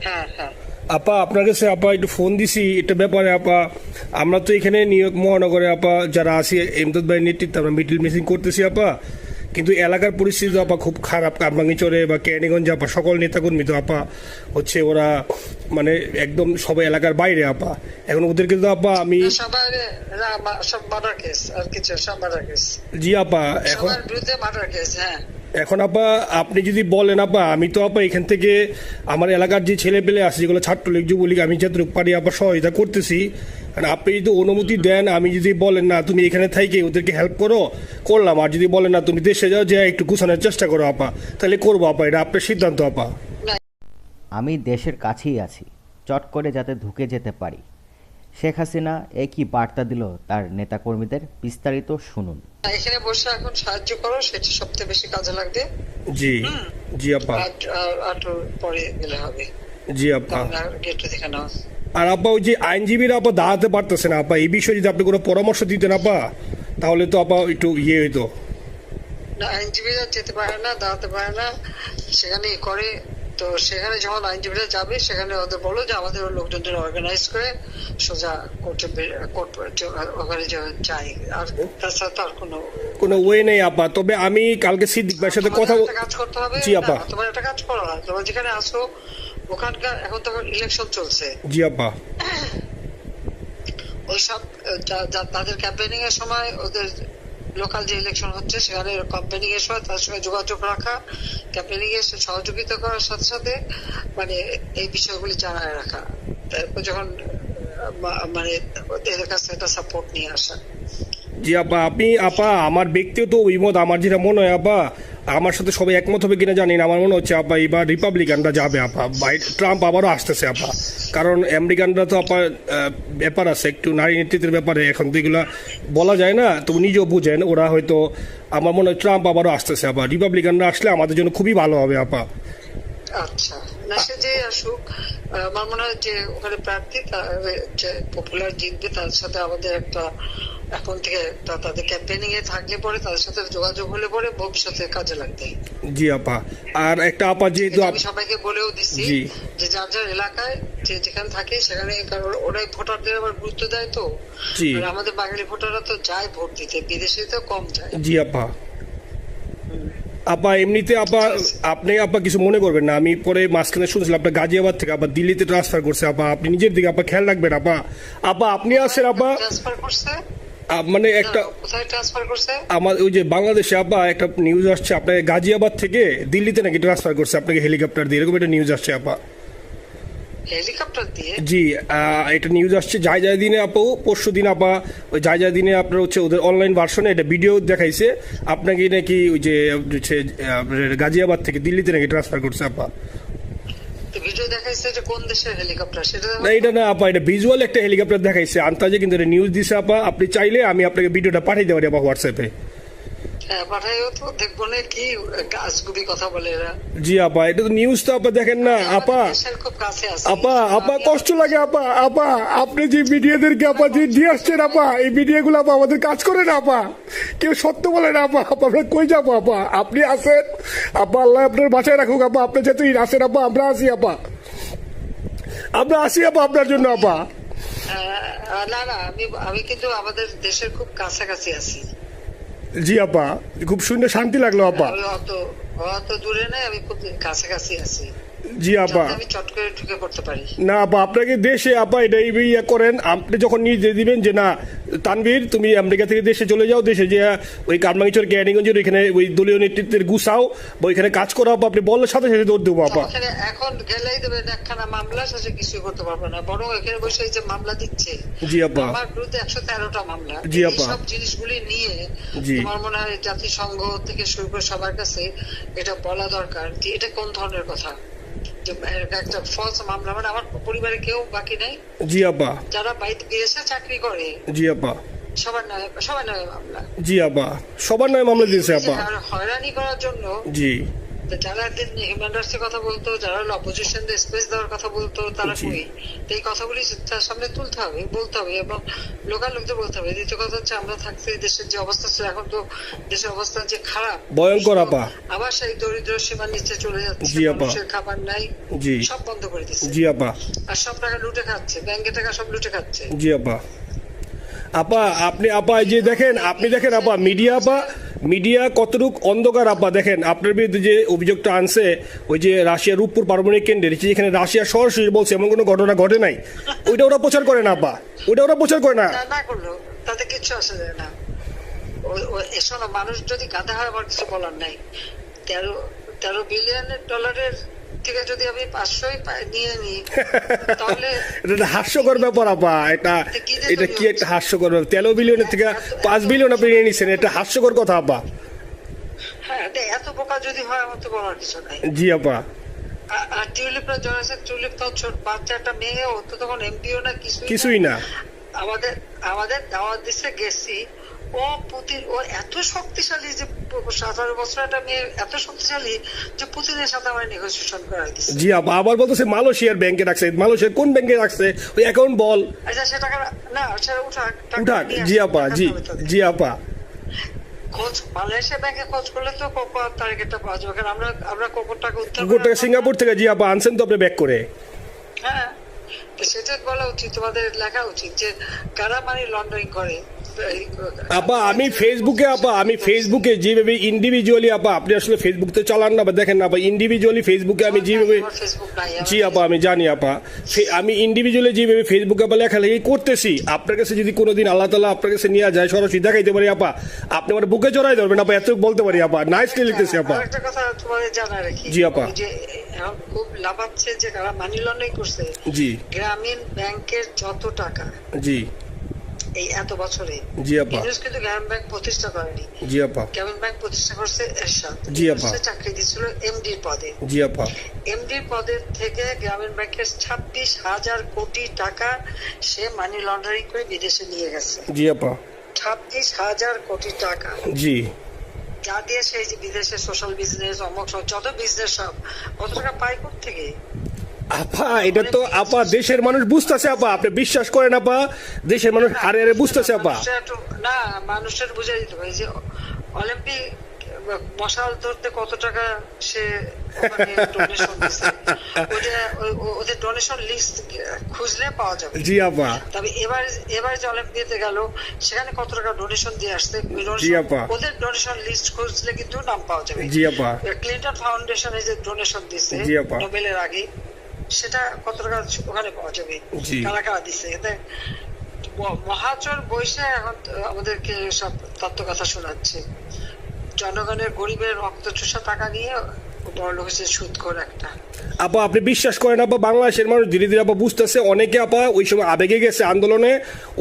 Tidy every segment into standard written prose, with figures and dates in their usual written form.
হ্যাঁ হ্যাঁ আপা আপনার কাছে আপা একটু ফোন দিছি এটা ব্যাপারে আপা। আমরা তো এখানে নিউ ইয়র্ক মহানগরে আপা যারা আছি এমদাদ ভাই নেতৃত্বে আমরা মিডিল মিসিং করতেছি আপা, কিন্তু এলাকার পরিস্থিতি তো আপা খুব খারাপ। কামরাঙ্গীচরে বা কেরানীগঞ্জে আপা সকল নেতাকর্মী তো আপা হচ্ছে ওরা মানে একদম সবাই এলাকার বাইরে আপা। এখন ওদেরকে তো আপা আমি সবার সব মার্ডার কেস আর কিছু সব মার্ডার কেস জি আপা এখন সবার বিরুদ্ধে মার্ডার কেস। হ্যাঁ এখন আপা আপনি যদি বলেন আপা আমি তো আপা এখান থেকে আমার এলাকার যে ছেলে পেলে আছে যেগুলো ছাত্রলীগ যুবলীগ আমি যতটুকু পারি আপা সহায়তা করতেছি। কারণ আপনি যদি অনুমতি দেন, আমি যদি বলেন না তুমি এখানে থাইকে ওদেরকে হেল্প করো করলাম, আর যদি বলেন না তুমি দেশে যাও যে একটু গুছানোর চেষ্টা করো আপা, তাহলে করবো আপা, এটা আপনার সিদ্ধান্ত আপা। না, আমি দেশের কাছেই আছি, চট করে যাতে ঢুকে যেতে পারি। শেখ হাসিনা একই বার্তা দিল তার নেতাকর্মীদের, বিস্তারিত শুনুন। এখানে বসে এখন সাহায্য করো, সেটা সবচেয়ে বেশি কাজে লাগবে। জি জি আপা। আর পরে গেলে হবে। জি আপা। গেটটা দেখে নাও। আর আপা ওই যে আইনজীবীরা আপা দাঁড়াতে পারতেছে না আপা, এই বিষয়ে যদি আপনি কোনো পরামর্শ দিতেন আপা তাহলে তো আপা একটু ইয়ে হইতো। না, আইনজীবীরা যেতে পারে না, দাঁড়াতে পারে না, সেখানে করে। তো সেখানে যখন আইনজীবীরা যাবে সেখানে ওদের বলো যে আমাদের লোকজনদের অর্গানাইজ করে সোজা কোর্টে ওখানে যাই। আর তাছাড়া তো আর কোনো ওয়ে নেই আপা। তবে আমি কালকে সিদ্দিক ভাইয়ের সাথে কথা কাজ করতে হবে। জি আপা। তোমার একটা কাজ করো, তোমার যেখানে আসো ওখানকার এখন তো ইলেকশন চলছে। জি আপা। ওইসব তাদের ক্যাম্পেনিং এর সময় ওদের লোকাল যে ইলেকশন হচ্ছে সেখানে ক্যাম্পেনিং এর সময় তার সঙ্গে যোগাযোগ রাখা, ক্যাম্পেনিং এর সহযোগিতা করার সাথে সাথে মানে এই বিষয়গুলি জানায় রাখা। তারপর যখন মানে এদের কাছে একটা সাপোর্ট নিয়ে আসা। জি আপা। আপনি আপা আমার ব্যক্তিগত অভিমত, আমার যেটা মনে হয় আপা, আমার সাথে সবাই একমত হবে কিনা জানি না, আমার মনে হচ্ছে আপা এবার রিপাবলিকানরা যাবে আপা, ট্রাম্প আবারও আসতেছে আপা। কারণ আমেরিকানরা তো আপা ব্যাপার আছে একটু নারী নেতৃত্বের ব্যাপারে, এখন তো এগুলো বলা যায় না, তো নিজেও বুঝেন ওরা হয়তো, আমার মনে হয় ট্রাম্প আবারও আসতেছে আপা। রিপাবলিকানরা আসলে আমাদের জন্য খুবই ভালো হবে আপা। আচ্ছা, না সে যে আসুক, আমার মনে হয় যে ওখানে প্রার্থী যে পপুলার জিতবে তার সাথে আমাদের একটা এখন থেকে তাদের ক্যাম্পেনিং এ থাকলে পরে তাদের সাথে যোগাযোগ হলে পরে ভবিষ্যতে কাজে লাগবে। জি আপা। আর একটা আপা যেহেতু আমি সবাইকে বলেও দিচ্ছি যে যার যার এলাকায় যে যেখানে থাকে সেখানে, কারণ ওরাই ভোটারদের আবার গুরুত্ব দেয়। তো আর আমাদের বাঙালি ভোটাররা তো যায় ভোট দিতে, বিদেশে তো কম যায়। জি আপা। আপা এমনিতে আপা আপনি আপা কিছু মনে করবেন না, আমি পরে মাঝখানে শুনছিলাম আপনার গাজিয়াবাদ থেকে আবার দিল্লিতে ট্রান্সফার করছে আপা, আপনি নিজের দিকে আপা খেয়াল রাখবেন আপা। আপা আপনি আছেন আপা ট্রান্সফার করছে মানে একটা কোথায় ট্রান্সফার করছে? আমার ওই যে বাংলাদেশে আপা একটা নিউজ আসছে আপনাকে গাজিয়াবাদ থেকে দিল্লিতে নাকি ট্রান্সফার করছে আপনাকে হেলিকপ্টার দিয়ে, এরকম একটা নিউজ আসছে আপা। হেলিকপ্টার দিয়ে? জি এটা নিউজ আসছে যায় যায় দিনে আপু, পরশু দিন আপা ওই যায় যায় দিনে আপনার হচ্ছে ওদের অনলাইন ভার্সনে এটা ভিডিও দেখাইছে আপনাকে নাকি ওই যে হচ্ছে গাজিয়াবাদ থেকে দিল্লিতে নাকি ট্রান্সফার করছে আপা। ভিডিও দেখাইছে যে কোন দেশের হেলিকপ্টার সেটা? না এটা না আপা, এটা ভিজুয়াল একটা হেলিকপ্টার দেখাইছে আন্তাজে, কিন্তু এটা নিউজ দিছে আপা। আপনি চাইলে আমি আপনাকে ভিডিওটা পাঠিয়ে দিতে পারি আপা হোয়াটসঅ্যাপে। হ্যাঁ পাঠাইও তো, দেখবো না কি গাছগুবি কথা বলে এরা। জি আপা, এটা তো নিউজ তো আপা, দেখেন না আপা। খুব কাছে আছে আপা আপা কষ্ট লাগে আপা। আপা আপনি যে মিডিয়াদেরকে আপা যে দিয়ে আসছেন আপা, এই মিডিয়াগুলো আপা আমাদের কাজ করে না আপা, কেউ সত্য বলে না আপা। আপা আমরা কই যাবো আপা, আপনি আসেন আপা, আল্লাহ আপনার বাসায় রাখুক আপা, আপনি যেহেতু আসেন আপা, আমরা আসি আপা, আমরা আসি আপা আপনার জন্য আপা। না না, আমি কিন্তু আমাদের দেশের খুব কাছাকাছি আছি। জি আপা, খুব শুনে শান্তি লাগলো আপা। অত দূরে নাই, আমি খুব কাছাকাছি আছি। জি আপা। আমি চট করে ঢুকে পড়তে পারি না আপা, আপনাকে দেশে আপা এটা ইয়ে করেন, আপনি যখন নিজে দিবেন যে না তানভীর তুমি আমেরিকা থেকে দেশে চলে যাও, দেশে যে ওই কারমাঙ্গিচর কেরানীগঞ্জের ওইখানে ওই দলীয় নেতৃত্বের গুছাও বা ওইখানে কাজ করো আপা, আপনি বললে সাথে সাথে দৌড় দেবো আপা। এখন গেলেই দেবেন একখানা মামলা, শেষে কিছু করতে পারবো না, বরং এখানে বসে যে মামলা দিচ্ছে। জি আপা। আমার বিরুদ্ধে 113টা মামলা। জি আপা। সব জিনিসগুলি নিয়ে তোমার মনে হয় জাতিসংঘ থেকে শুরু করে সবার কাছে এটা বলা দরকার যে এটা কোন ধরনের কথা, একটা ফলস মামলা। মানে আমার পরিবারে কেউ বাকি নেই। জি আপা। যারা বাইরে বিদেশে চাকরি করে জি আপা। সবার নয় মামলা। জি আপা, সবার নয় মামলা দিয়েছে আপা। হয়রানি করার জন্য জি তো যারা একদিন হিউম্যান রাইটস এর কথা বলতো, যারা অপোজিশনদের স্পেস দেওয়ার কথা বলতো, তারা জি। কই? তো এই কথাগুলি তার সামনে তুলতে হবে, বলতে হবে, এবং লোকাল লোকদের বলতে হবে। দ্বিতীয় কথা হচ্ছে, আমরা থাকতে দেশের যে অবস্থা ছিল, এখন তো দেশের অবস্থা যে খারাপ, ভয়ঙ্কর আপা। আবার সেই দরিদ্র সীমার নিচে চলে যাচ্ছে, জি আপা। মানুষের খাবার নাই, জি। সব বন্ধ করে দিচ্ছে, জি আপা। আর সব টাকা লুটে খাচ্ছে, ব্যাংকের টাকা সব লুটে খাচ্ছে। জি আপা। আপা আপনি আপা এই যে দেখেন, আপনি দেখেন আপা, মিডিয়া আপা, মিডিয়া কতটুক অন্ধকার আপা। দেখেন আপনার বিরুদ্ধে যে অভিযোগটা আনছে, ওই যে রাশিয়ার রূপপুর পারমাণবিক কেন্দ্রে, যেখানে রাশিয়া সরাসরি বলছে এমন কোনো ঘটনা ঘটে নাই, ওইটা ওরা প্রচার করে না আপা, ওইটা ওরা প্রচার করে না। না করলো তাতে কিচ্ছু আসে যায় না। শোনো, মানুষ যদি গাধা হয় আমার কিছু বলার নাই। 13 বিলিয়ন ডলারের থেকে যদি আমি 500 নিয়ে নিই, তাহলে এটা একটা হাস্যকর ব্যাপার আপা। এটা কি একটা হাস্যকর ব্যাপার? 13 বিলিয়নের থেকে 5 বিলিয়ন আপনি নিয়ে নিচ্ছেন, এটা হাস্যকর কথা আপা। হ্যাঁ, এত বোকা যদি হয়, আমার তো বলার কিছু নাই। জি আপা। আর টিউলিপরা জড়াচ্ছে, টিউলিপ তো ছোট বাচ্চা একটা মেয়ে, ও তো তখন এমপিও না, কিছুই না। আমাদের আমাদের দাওয়াত দিচ্ছে, গেছি। ও পুতিন, ও এত শক্তিশালী যে 17 বছর একটা মেয়ে এত শক্তিশালী যে পুতিনের সাথে আমার নেগোসিয়েশন করাই দিচ্ছে। জি আপা। আবার বলতেছে মালয়েশিয়ার ব্যাংকে রাখছে। মালয়েশিয়ার কোন ব্যাংকে রাখছে? ওই অ্যাকাউন্ট বল। আচ্ছা, সে টাকা না, সেটা উঠাক, টাকা উঠাক। নিয়ে জি আসুক, আপা। টাকা জি দেবে তাদের। জি আপা। খোঁজ মালয়েশিয়া ব্যাংকে খোঁজ করলে তো তারিখটা পাওয়া যাবে, কারণ আমরা কোকোর টাকা উদ্ধার গোটা করে সিঙ্গাপুর থেকে। জি আপা, আনছেন তো আপনি ব্যাক করে। হ্যাঁ, তো সেটা বলা উচিত, তোমাদের লেখা উচিত যে কারা মানি লন্ডারিং করে। আপা আমি ফেসবুকে, আপা আমি ফেসবুকে যেভাবে ইন্ডিভিজুয়ালি, আপা আপনি আসলে ফেসবুক তো চালান না, বা দেখেন না আপা, ইন্ডিভিজুয়ালি ফেসবুকে আমি যেভাবে, আমার ফেসবুক নাই। জি আপা আমি জানি আপা, আমি ইন্ডিভিজুয়ালি যেভাবে ফেসবুকে আপা লেখালেখি করতেছি, আপনার কাছে যদি কোনোদিন আল্লাহ তাআলা আপনার কাছে নিয়ে যায়, সরাসরি দেখাইতে পারি আপা, আপনি আমার বুকে জড়াই ধরবেন আপা, এত বলতে পারি আপা। নাইসলি লিখতেছি আপা। একটা কথা তোমাদের জানা রাখি, জি আপা। যে এখন খুব লাফাচ্ছে যে কারা মানি লন্ডারিং করছে। জি। গ্রামীণ ব্যাংকের যত টাকা জি। এই এত বছরে, জি আপা। ইউনুস কিন্তু গ্রামীণ ব্যাংক প্রতিষ্ঠা করেনি। জি আপা। গ্রামীণ ব্যাংক প্রতিষ্ঠা করছে এরশাদ। জি আপা। ইউনুসে চাকরি দিয়েছিল এমডির পদে। জি আপা। এমডির পদের থেকে গ্রামীণ ব্যাংকের 26,000 কোটি টাকা সে মানি লন্ডারিং করে বিদেশে নিয়ে গেছে। জি আপা। 26,000 কোটি টাকা, জি। যা দিয়ে সেই যে বিদেশে সোশ্যাল বিজনেস, অমুক সব যত বিজনেস, সব কত টাকা পায় থেকে। আপা এটা তো আপা দেশের মানুষ বুঝতেছে আপা, আপনি বিশ্বাস করেন আপা, দেশের মানুষ হারে হারে বুঝতেছে আপা। না, মানুষের বুঝে দিতে হবে যে অলিম্পিক মশাল ধরতে কত টাকা সে ডোনেশন দিচ্ছে, ওদের ডোনেশন লিস্ট খুঁজলে পাওয়া যাবে। জি আপা। তবে এবার যে অলিম্পিয়াতে গেল, সেখানে কত টাকা ডোনেশন দিয়ে আসছে, জি আপা। ওদের ডোনেশন লিস্ট খুঁজলে কিন্তু নাম পাওয়া যাবে। জি আপা। ক্লিন্টন ফাউন্ডেশনে যে ডোনেশন দিচ্ছে জি আপা। নোবেলের আগে, সেটা কত টাকা ওখানে পাওয়া যাবে, জি। কারা কারা দিচ্ছে। এতে মহাচর বৈশা এখন আমাদেরকে সব তত্ত্ব কথা শোনাচ্ছে, জনগণের গরিবের রক্ত চোষা টাকা নিয়ে বড় লোক হচ্ছে সুদখোর একটা। আপা আপনি বিশ্বাস করেন আপা, বাংলাদেশের মানুষ ধীরে ধীরে আপা বুঝতেছে। অনেকে আপা ওই সময় আবেগে গেছে আন্দোলনে,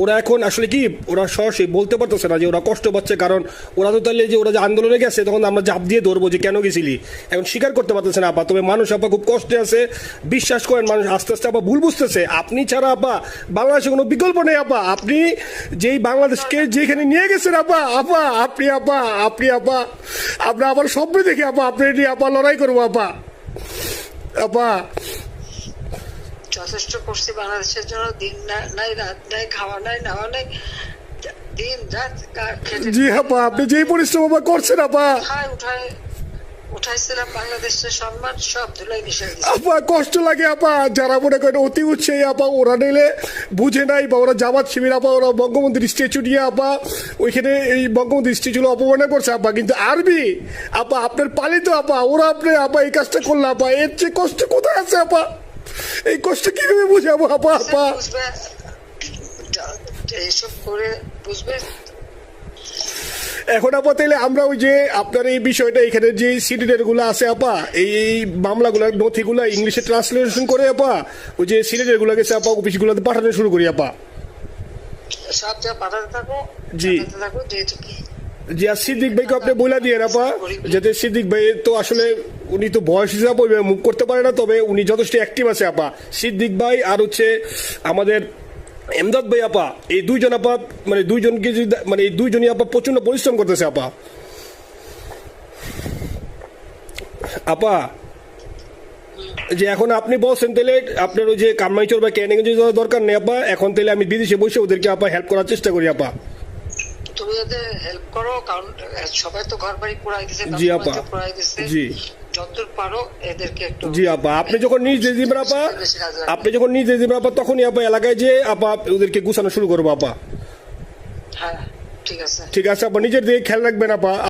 ওরা এখন আসলে কি, ওরা সরাসরি বলতে পারতেছে না যে ওরা কষ্ট পাচ্ছে, কারণ ওরা তো তাহলে যে ওরা যে আন্দোলনে গেছে, তখন আমরা জাপ দিয়ে ধরবো যে কেন গেছিলি, এখন স্বীকার করতে পারতেছে না আপা। তবে মানুষ আপা খুব কষ্টে আছে, বিশ্বাস করেন, মানুষ আস্তে আস্তে আপা ভুল বুঝতেছে। আপনি ছাড়া আপা বাংলাদেশে কোনো বিকল্প নেই আপা। আপনি যেই বাংলাদেশকে যেখানে নিয়ে গেছেন আপা, আপা আপনি আপা, আমরা আবার স্বপ্ন দেখি আপা, আপনি নিয়ে আপা লড়াই করবো আপা। আপা যথেষ্ট করছি বাংলাদেশের জন্য, দিন নাই রাত নাই, খাওয়া নাই নাওয়া নাই, দিন রাত খেটে। জি আপা, আপনি যেই পরিশ্রম আপা করছেন আপা, উঠাইছিলাম বাংলাদেশের সম্মান, সব ধুলাই মিশাই দিচ্ছে। আপা কষ্ট লাগে আপা। যারা মনে করেন অতি উৎসাহী আপা, ওরা নিলে বুঝে নাই, বা ওরা জামাত শিবির আপা, ওরা বঙ্গবন্ধুর স্ট্যাচু নিয়ে আপা ওইখানে এই বঙ্গবন্ধুর স্ট্যাচু অপমানে করছে আপা। কিন্তু আরবি আপা আপনার পালিত আপা, ওরা আপনি আপা এই কাজটা করলো আপা, এর চেয়ে কষ্ট কোথায় আছে আপা? এই কষ্ট কিভাবে বুঝাবো আপা? আপা বুঝবে, এইসব করে বুঝবে। এখন আপা তাইলে আমরা ওই যে আপনার এই বিষয়টা, এখানে যে সিডিডের গুলো আছে আপা, এই মামলাগুলো নথিগুলো ইংলিশে ট্রান্সলেশন করে আপা ওই যে সিডিডের গুলো গেছে আপা অফিসগুলোতে পাঠানো শুরু করি আপা। সব যা পাঠাতে থাকো, জি। যেহেতু কি জি, আর সিদ্দিক ভাইকে আপনি বলে দিয়ে আপা, যাতে সিদ্দিক ভাই তো আসলে উনি তো বয়স হিসাবে ওইভাবে মুভ করতে পারে না, তবে উনি যথেষ্ট অ্যাক্টিভ আছে আপা। সিদ্দিক ভাই আর হচ্ছে আমাদের এমদাদ ভাই আপা, এই দুইজন আপা, মানে দুইজনকে যদি মানে এই দুইজনই আপা প্রচন্ড পরিশ্রম করতেছে আপা। আপা যে এখন আপনি বলছেন তাহলে আপনার ওই যে কামাইচর বা ক্যানিং যাওয়ার দরকার নেই আপা, এখন তাহলে আমি বিদেশে বসে ওদেরকে আপা হেল্প করার চেষ্টা করি আপা। তুমি ওদের হেল্প করো, কারণ সবাই তো ঘর বাড়ি পুরাই দিছে, জি আপা, পুরাই দিছে, জি যতদূর পারো এদেরকে একটু। জি আপা, আপনি যখন নিজে দিবেন আপা, বেশি কাজে লাগাবে। আপনি যখন নিজে দিবেন আপা, তখনই আপা এলাকায় যে আপা ওদেরকে গুছানো শুরু করবো আপা। হ্যাঁ ঠিক আছে। ঠিক আছে আপা, নিজের দিকে খেয়াল রাখবেন আপা।